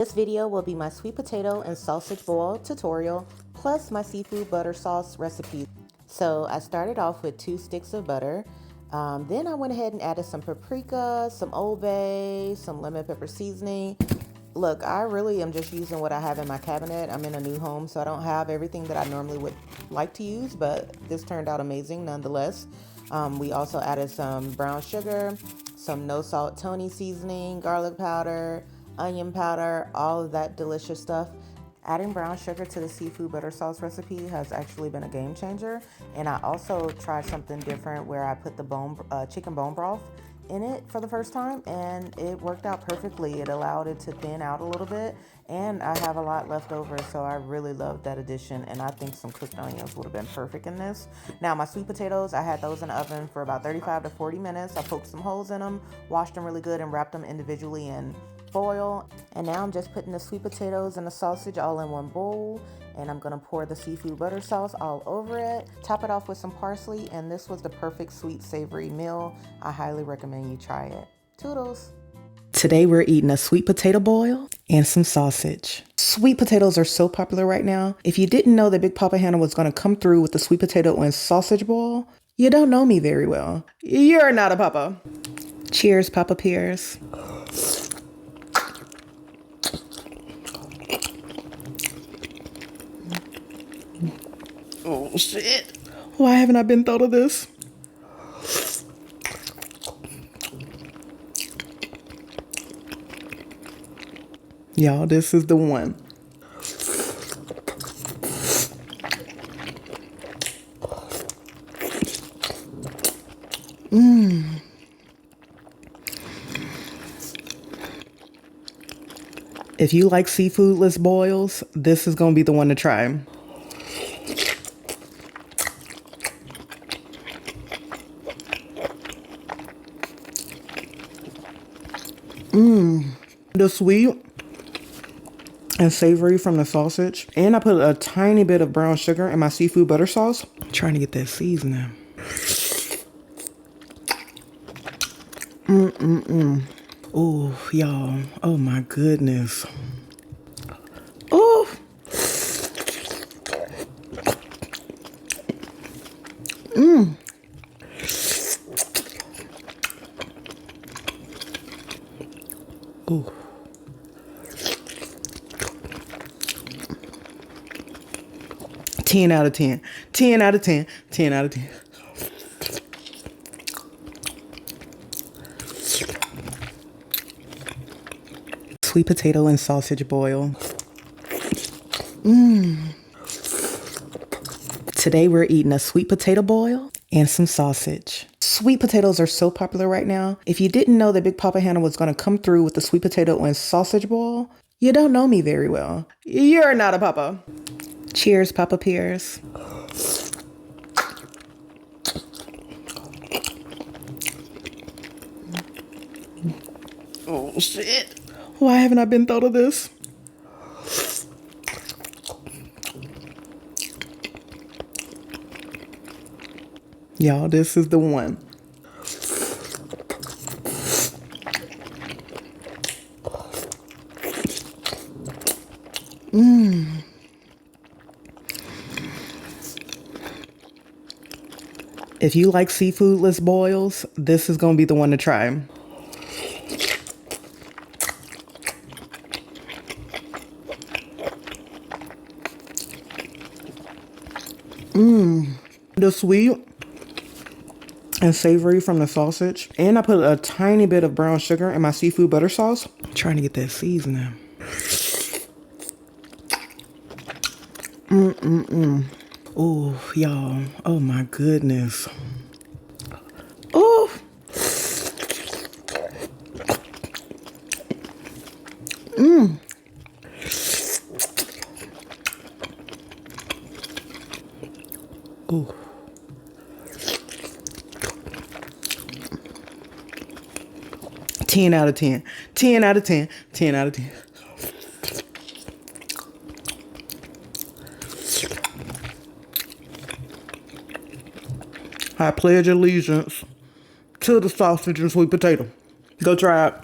This video will be my sweet potato and sausage boil tutorial, plus my seafood butter sauce recipe. So I started off with 2 sticks of butter. Then I went ahead and added some paprika, some Old Bay, some lemon pepper seasoning. Look, I really am just using what I have in my cabinet. I'm in a new home, so I don't have everything that I normally would like to use, but this turned out amazing nonetheless. We also added some brown sugar, some no salt Tony seasoning, garlic powder, onion powder, all of that delicious stuff. Adding brown sugar to the seafood butter sauce recipe has actually been a game changer. And I also tried something different where I put the chicken bone broth in it for the first time, and it worked out perfectly. It allowed it to thin out a little bit, and I have a lot left over, so I really loved that addition, and I think some cooked onions would have been perfect in this. Now, my sweet potatoes, I had those in the oven for about 35 to 40 minutes. I poked some holes in them, washed them really good, and wrapped them individually in foil. And now I'm just putting the sweet potatoes and the sausage all in one bowl, and I'm gonna pour the seafood butter sauce all over it, top it off with some parsley, and this was the perfect sweet savory meal. I highly recommend you try it. Toodles. Today we're eating a sweet potato boil and some sausage. Sweet potatoes are so popular right now. If you didn't know that Big Papa Hannah was gonna come through with the sweet potato and sausage boil, you don't know me very well. You're not a papa. Cheers, Papa Peers. Oh shit. Why haven't I been thought of this? Y'all, this is the one. If you like seafoodless boils, this is gonna be the one to try. The sweet and savory from the sausage. And I put a tiny bit of brown sugar in my seafood butter sauce. I'm trying to get that seasoning. Oh, y'all. Oh my goodness. Oh. Ooh. 10 out of 10. 10 out of 10. 10 out of 10. Sweet potato and sausage boil. Today we're eating a sweet potato boil and some sausage. Sweet potatoes are so popular right now. If you didn't know that Big Papa Hannah was gonna come through with the sweet potato and sausage boil, you don't know me very well. You're not a papa. Cheers, Papa Peers. Oh shit. Why haven't I been thought of this? Y'all, this is the one. If you like seafoodless boils, this is gonna be the one to try. The sweet and savory from the sausage. And I put a tiny bit of brown sugar in my seafood butter sauce. I'm trying to get that seasoning. Oh, y'all. Oh my goodness. Oh. Ooh. Ten out of 10. 10 out of 10. 10 out of 10. I pledge allegiance to the sausage and sweet potato. Go try it.